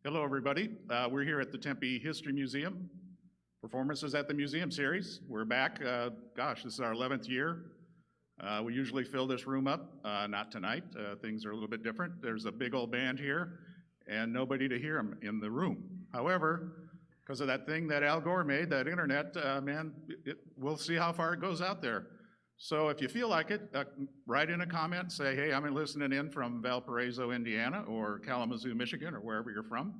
Hello, everybody. We're here at the Tempe History Museum. Performances at the Museum series. We're back. This is our 11th year. We usually fill this room up. Not tonight. Things are a little bit different. There's a big old band here and nobody to hear them in the room. However, because of that thing that Al Gore made, that internet, we'll see how far it goes out there. So if you feel like it, write in a comment, say, hey, I'm listening in from Valparaiso, Indiana, or Kalamazoo, Michigan, or wherever you're from.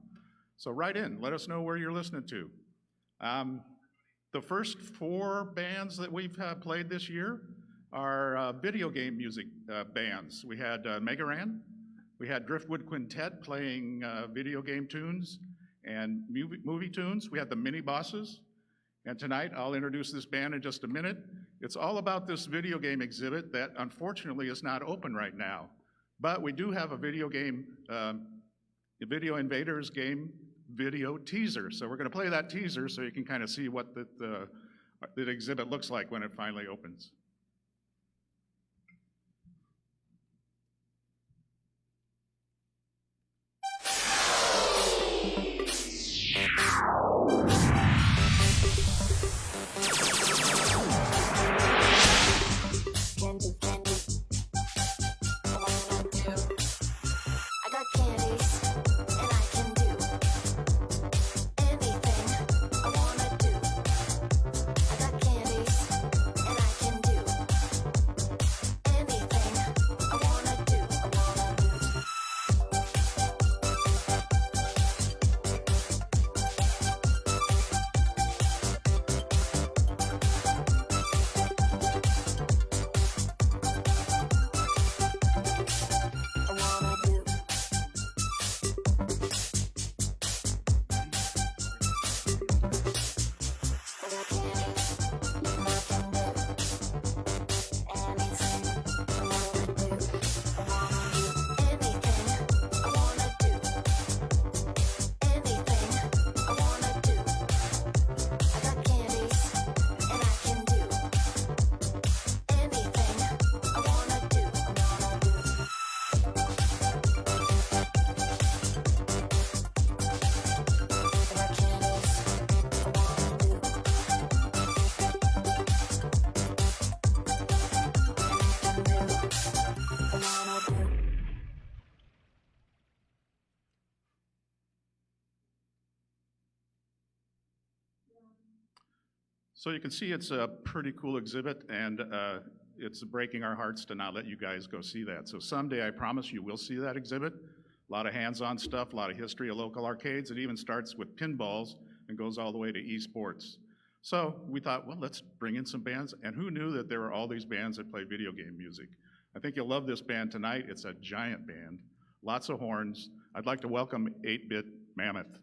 So write in, let us know where you're listening to. The first 4 bands that we've played this year are video game music bands. We had Megaran, we had Driftwood Quintet playing video game tunes and movie tunes. We had the Mini Bosses, and tonight I'll introduce this band in just a minute. It's all about this video game exhibit that unfortunately is not open right now. But we do have a video game, Video Invaders game video teaser. So we're gonna play that teaser so you can kind of see what the exhibit looks like when it finally opens. So you can see it's a pretty cool exhibit, and it's breaking our hearts to not let you guys go see that. So someday, I promise you will see that exhibit. A lot of hands-on stuff, a lot of history of local arcades. It even starts with pinballs and goes all the way to esports. So we thought, well, let's bring in some bands, and who knew that there were all these bands that play video game music? I think you'll love this band tonight. It's a giant band, lots of horns. I'd like to welcome 8-Bit Mammoth.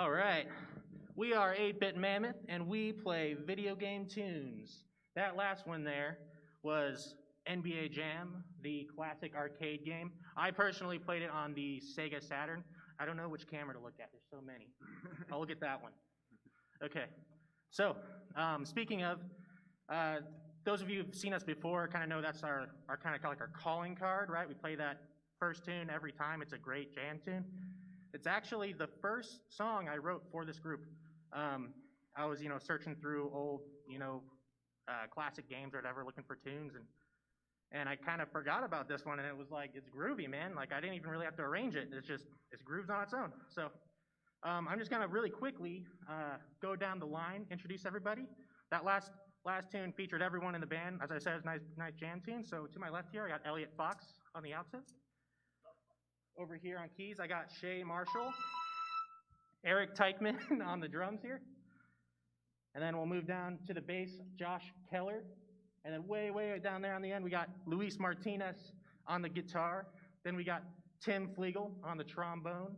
All right. We are 8-Bit Mammoth, and we play video game tunes. That last one there was NBA Jam, the classic arcade game. I personally played it on the Sega Saturn. I don't know which camera to look at. There's so many. I'll look at that one. Okay. So, speaking of, those of you who've seen us before kind of know that's our kind of like our calling card, right? We play that first tune every time. It's a great jam tune. It's actually the first song I wrote for this group. I was, searching through old, classic games or whatever, looking for tunes, and I kind of forgot about this one, and it was like, it's groovy, man. Like, I didn't even really have to arrange it. It's grooves on its own. So, I'm just gonna really quickly go down the line, introduce everybody. That last tune featured everyone in the band. As I said, it's a nice jam tune. So to my left here, I got Elliot Fox on the outset. Over here on keys, I got Shay Marshall, Eric Teichman on the drums here. And then we'll move down to the bass, Josh Keller. And then way down there on the end, we got Luis Martinez on the guitar. Then we got Tim Flegel on the trombone,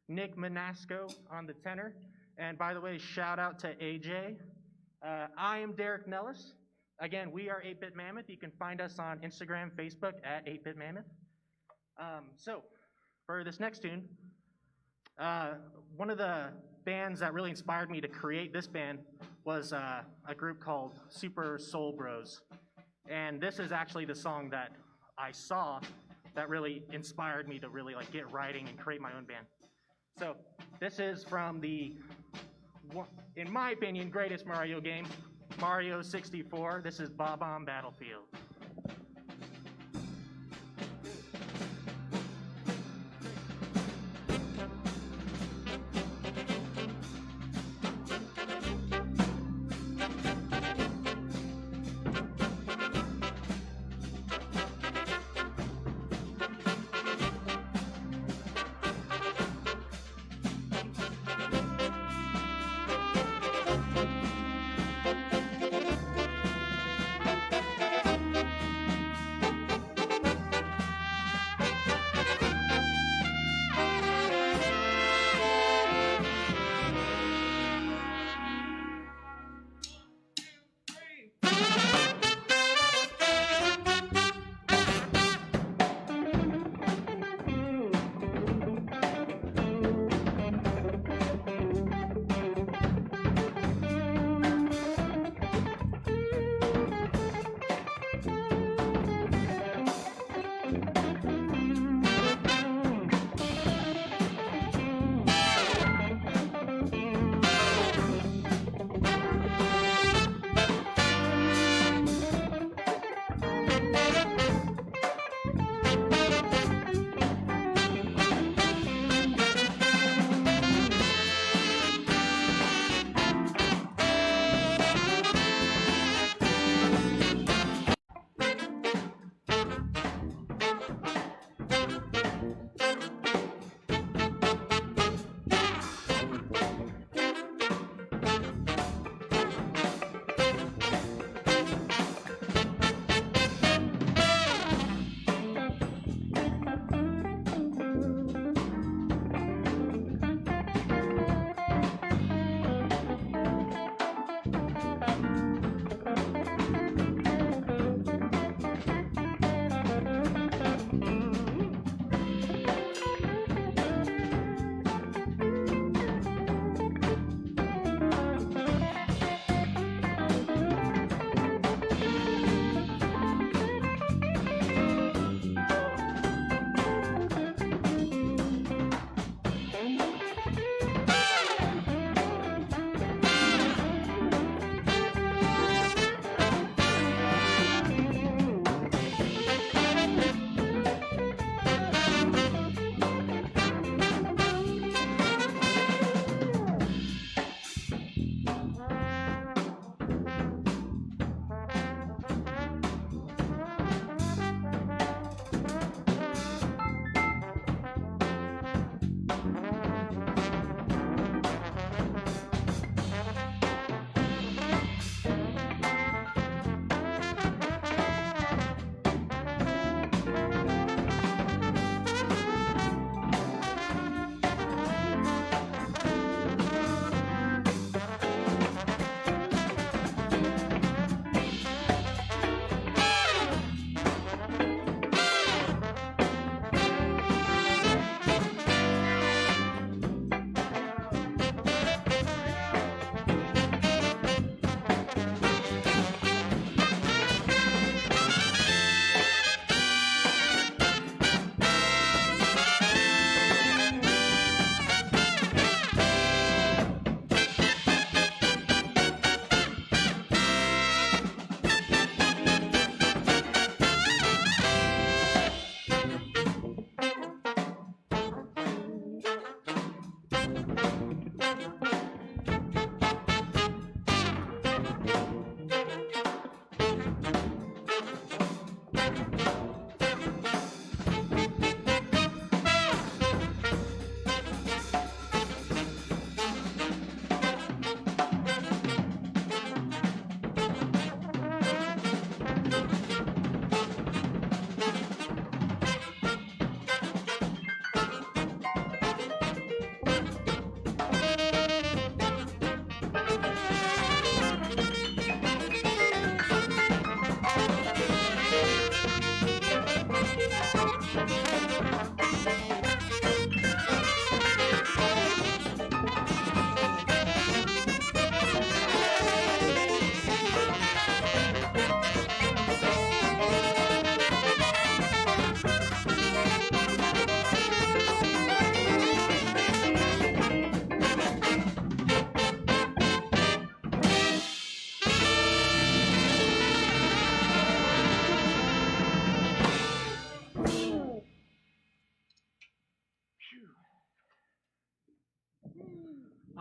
Nick Manasco on the tenor. And by the way, shout out to AJ. I am Derek Nellis. Again, we are 8-Bit Mammoth. You can find us on Instagram, Facebook at 8-Bit Mammoth. So, for this next tune, one of the bands that really inspired me to create this band was a group called Super Soul Bros. And this is actually the song that I saw that really inspired me to really get writing and create my own band. So this is from the, in my opinion, greatest Mario game, Mario 64. This is Bob-omb Battlefield.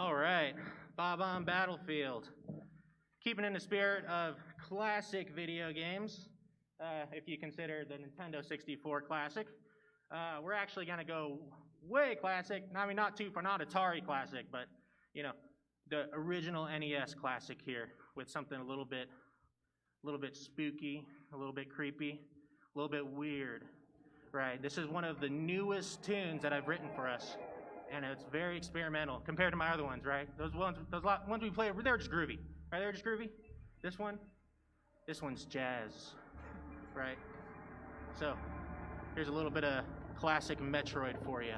All right, Bob-omb Battlefield. Keeping in the spirit of classic video games, if you consider the Nintendo 64 classic, we're actually gonna go way classic. I mean, not Atari classic, but you know, the original NES classic here with something a little bit spooky, a little bit creepy, a little bit weird. Right, this is one of the newest tunes that I've written for us, and it's very experimental compared to my other ones, right? Those ones we played, they were just groovy, right? They were just groovy. This one's jazz, right? So, here's a little bit of classic Metroid for you.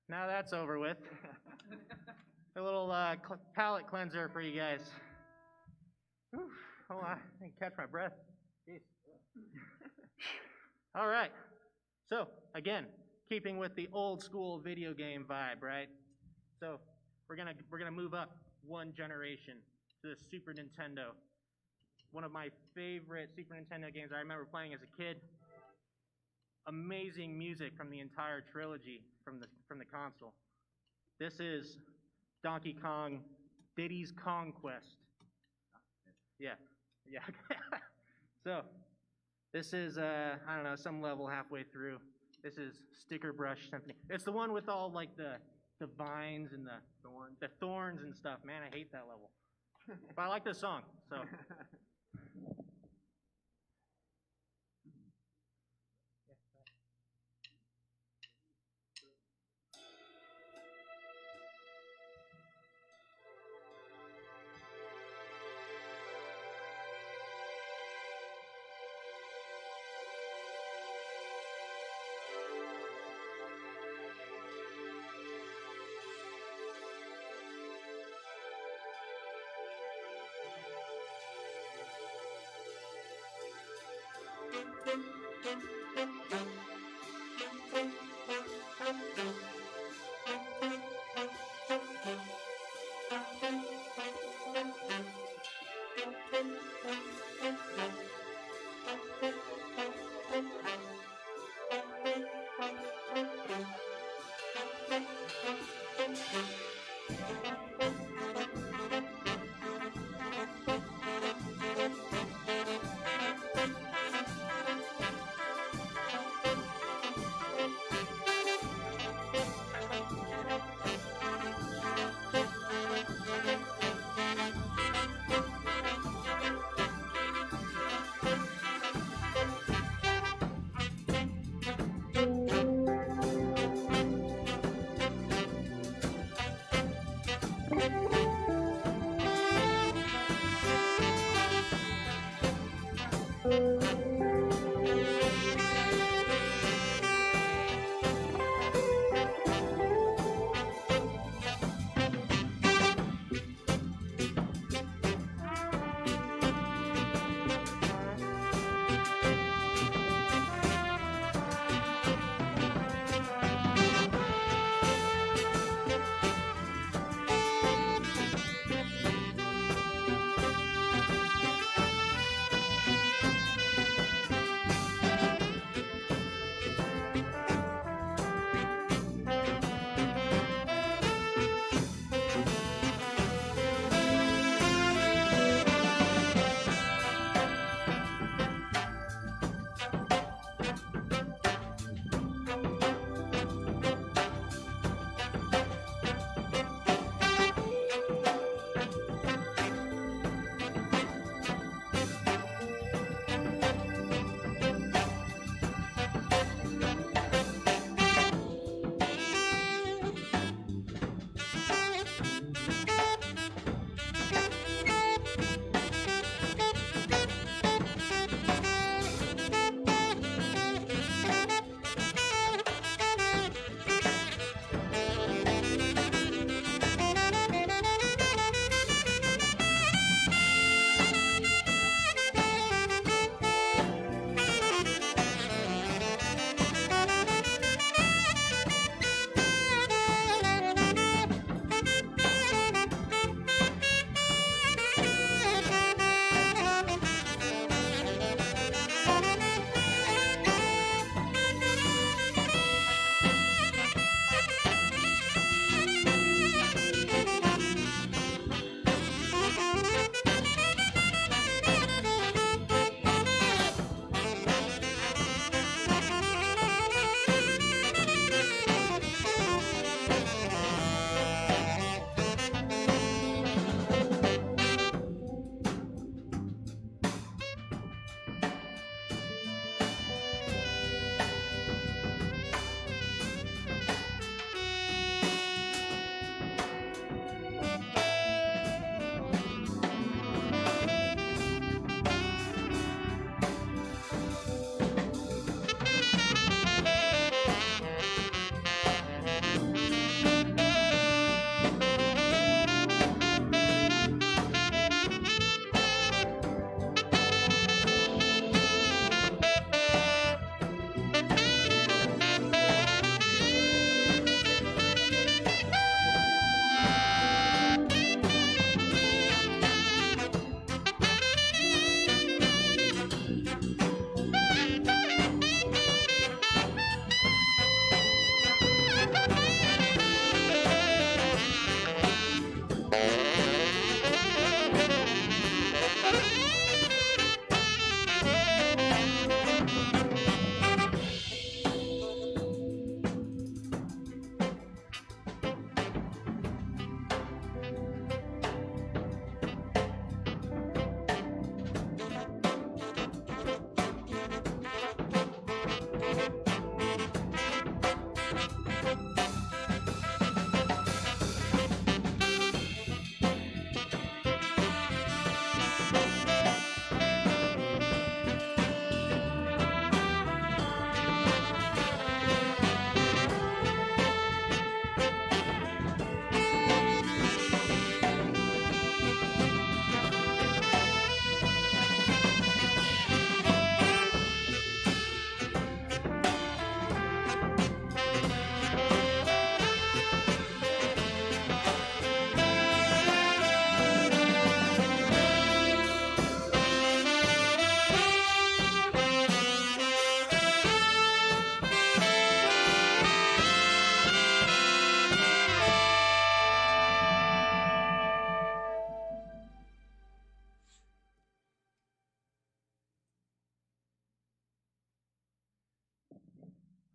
Now that's over with. A little palate cleanser for you guys. Whew, hold on, I can catch my breath. Jeez. All right. So again, keeping with the old school video game vibe, right? So we're gonna move up one generation to the Super Nintendo. One of my favorite Super Nintendo games I remember playing as a kid. Amazing music from the entire trilogy from the console. This is Donkey Kong Diddy's Kong Quest. Yeah. So this is I don't know, some level halfway through. This is Sticker Brush Symphony. It's the one with all like the vines and the thorns and stuff. Man, I hate that level. But I like this song, so.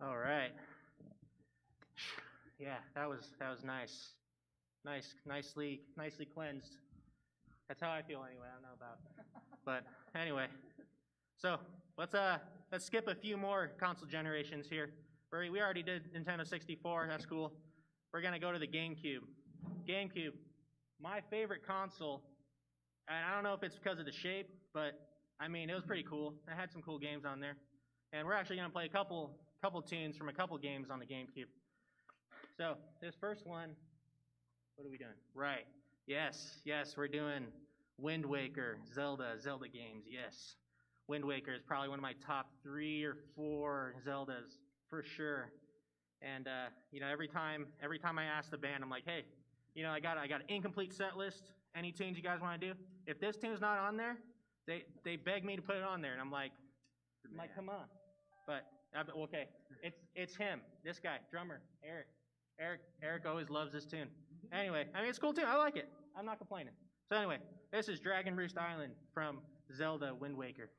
All right. Yeah, that was nice. Nicely cleansed. That's how I feel anyway. I don't know about, but anyway. So let's skip a few more console generations here. We already did Nintendo 64. That's cool. We're gonna go to the GameCube. GameCube, my favorite console, and I don't know if it's because of the shape, but I mean it was pretty cool. It had some cool games on there, and we're actually gonna play a couple tunes from a couple games on the GameCube. So this first one, what are we doing? Right. Yes, we're doing Wind Waker, Zelda games. Yes. Wind Waker is probably one of my top 3 or 4 Zeldas for sure. And you know, every time I ask the band, I'm like, hey, you know, I got an incomplete set list. Any tunes you guys want to do? If this tune's not on there, they beg me to put it on there, and I'm like, come on. But okay, it's him, this guy, drummer, Eric. Eric always loves this tune. Anyway, I mean it's a cool tune. I like it. I'm not complaining. So anyway, this is Dragon Roost Island from Zelda Wind Waker.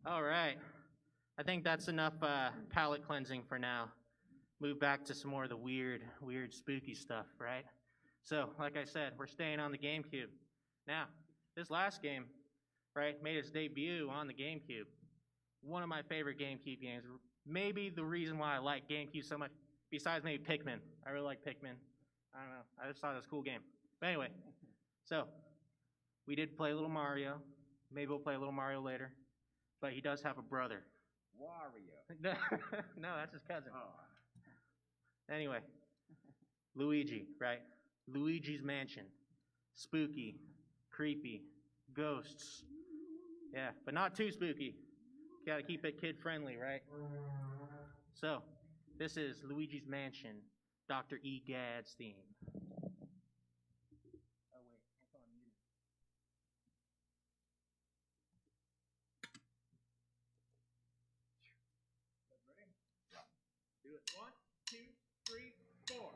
All right. I think that's enough palate cleansing for now. Move back to some more of the weird, spooky stuff, right? So, like I said, we're staying on the GameCube. Now, this last game, right, made its debut on the GameCube. One of my favorite GameCube games. Maybe the reason why I like GameCube so much, besides maybe Pikmin. I really like Pikmin. I don't know. I just thought it was a cool game. But anyway, so we did play a little Mario. Maybe we'll play a little Mario later. But he does have a brother. Wario. No, that's his cousin. Oh. Anyway, Luigi, right? Luigi's Mansion. Spooky, creepy, ghosts. Yeah, but not too spooky. Gotta keep it kid-friendly, right? So, this is Luigi's Mansion, Dr. E. Gadd's theme. Oh, wait, it's on mute. Ready? Do it. 1, 2, 3, 4.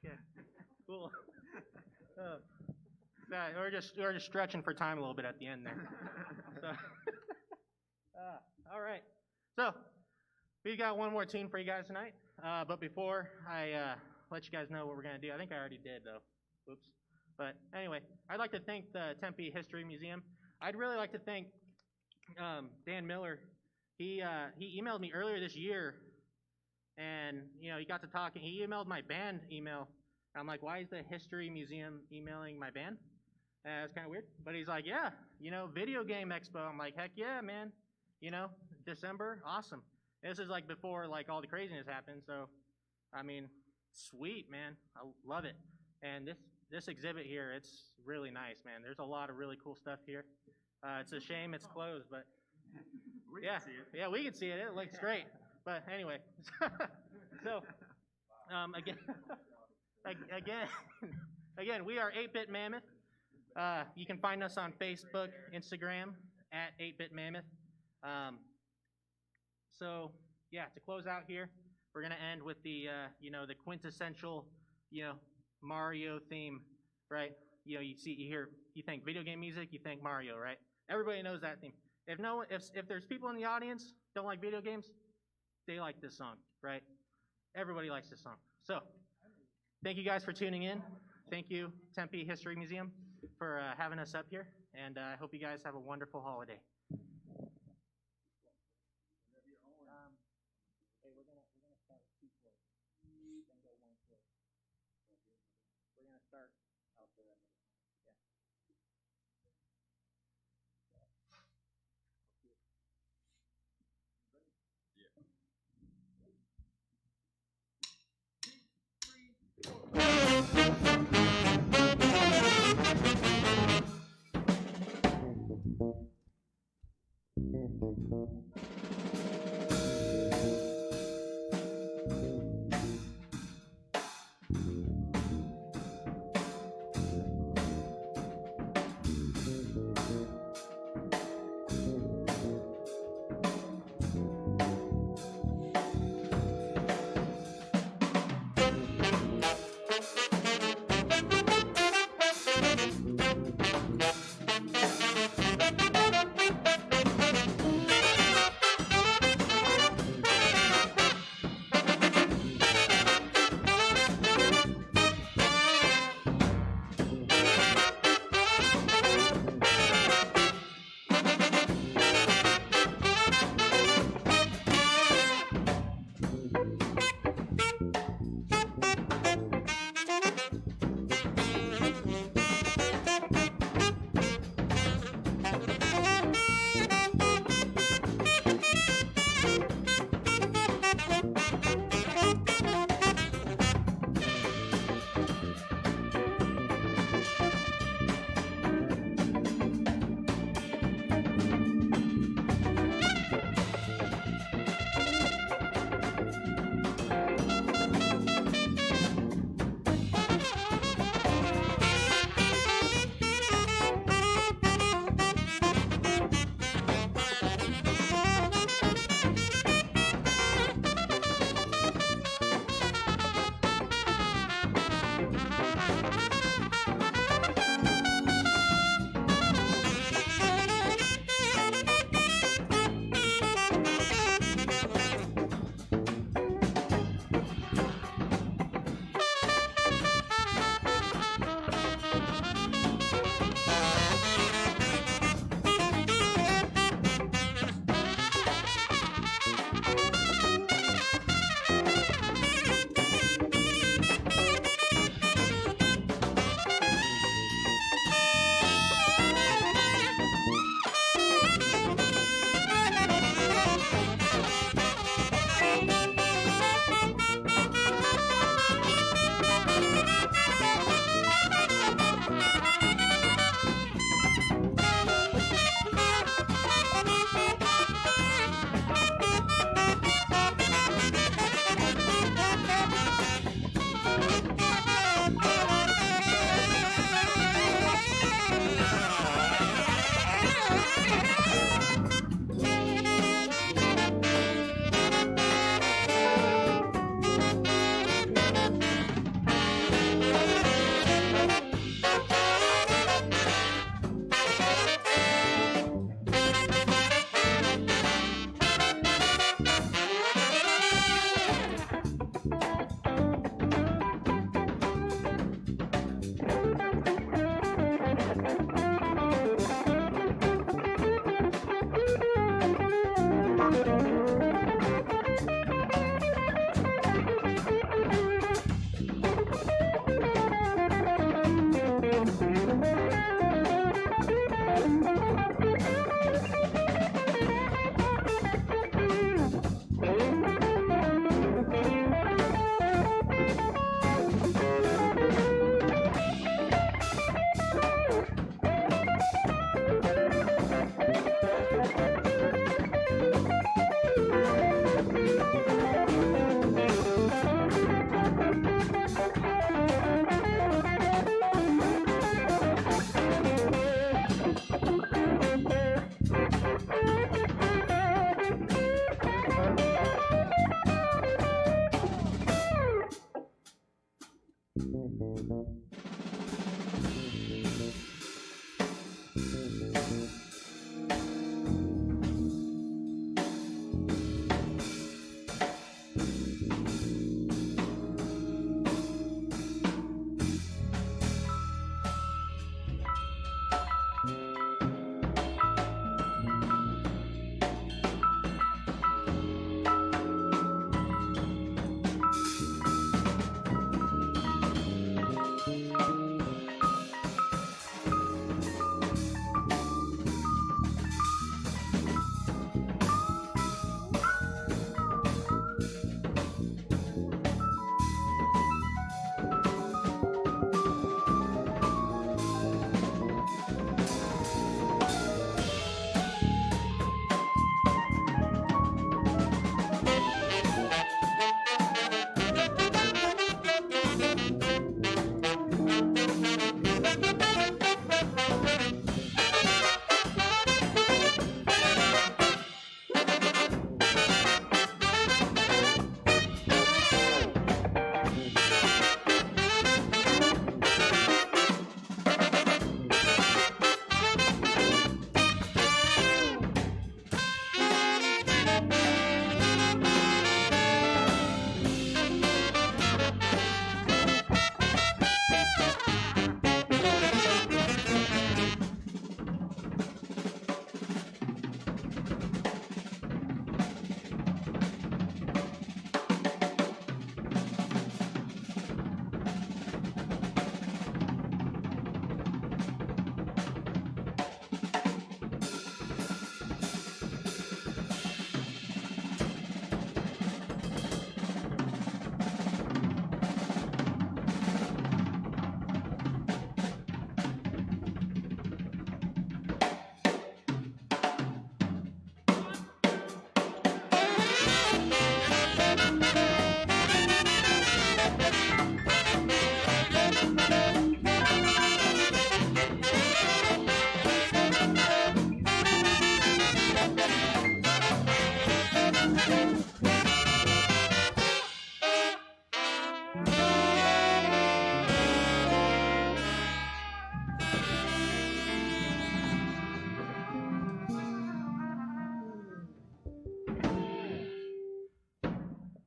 Okay, cool. We're just stretching for time a little bit at the end there. So, all right. So we got one more tune for you guys tonight. But before I let you guys know what we're gonna do, I think I already did though. Oops. But anyway, I'd like to thank the Tempe History Museum. I'd really like to thank Dan Miller. He emailed me earlier this year, and he got to talking. He emailed my band email. I'm like, why is the History Museum emailing my band? It's kind of weird. But he's like, yeah, Video Game Expo. I'm like, heck yeah, man. December, awesome. This is like before like all the craziness happened. So, I mean, sweet, man. I love it. And this exhibit here, it's really nice, man. There's a lot of really cool stuff here. It's a shame it's closed, but We yeah, can see it. yeah, we can see it. It looks great. But anyway, so again, we are 8-Bit Mammoth. You can find us on Facebook, Instagram at 8-Bit Mammoth. So yeah, to close out here, we're gonna end with the the quintessential Mario theme, right? You think video game music, you think Mario, right? Everybody knows that theme. If there's people in the audience don't like video games, they like this song, right? Everybody likes this song. So, thank you guys for tuning in. Thank you, Tempe History Museum, for having us up here, and I hope you guys have a wonderful holiday. We're gonna start 2 floors, then go 1 floor. We're gonna start out there. Yeah.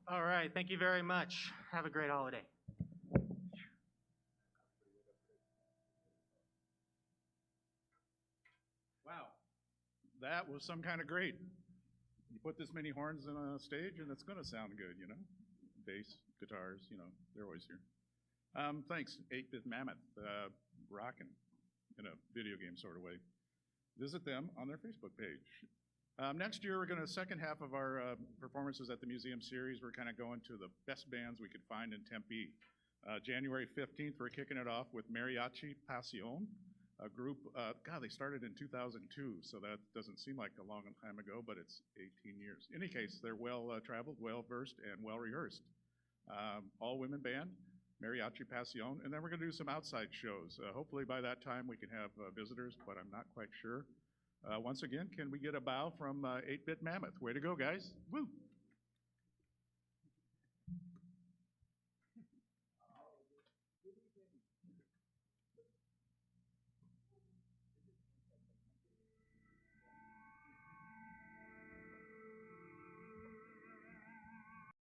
All right, thank you very much. Have a great holiday. Wow, that was some kind of great. You put this many horns on a stage, and it's going to sound good, you know? Bass, guitars, you know, they're always here. Thanks, 8-Bit Mammoth, rocking in a video game sort of way. Visit them on their Facebook page. Next year, we're going to, second half of our performances at the museum series, we're kind of going to the best bands we could find in Tempe. January 15th, we're kicking it off with Mariachi Pasión, a group, God, they started in 2002, so that doesn't seem like a long time ago, but it's 18 years. In any case, they're well-traveled, well-versed, and well-rehearsed. All-women band, Mariachi Pasión, and then we're going to do some outside shows. Hopefully by that time we can have visitors, but I'm not quite sure. Once again, can we get a bow from 8-Bit Mammoth? Way to go, guys. Woo!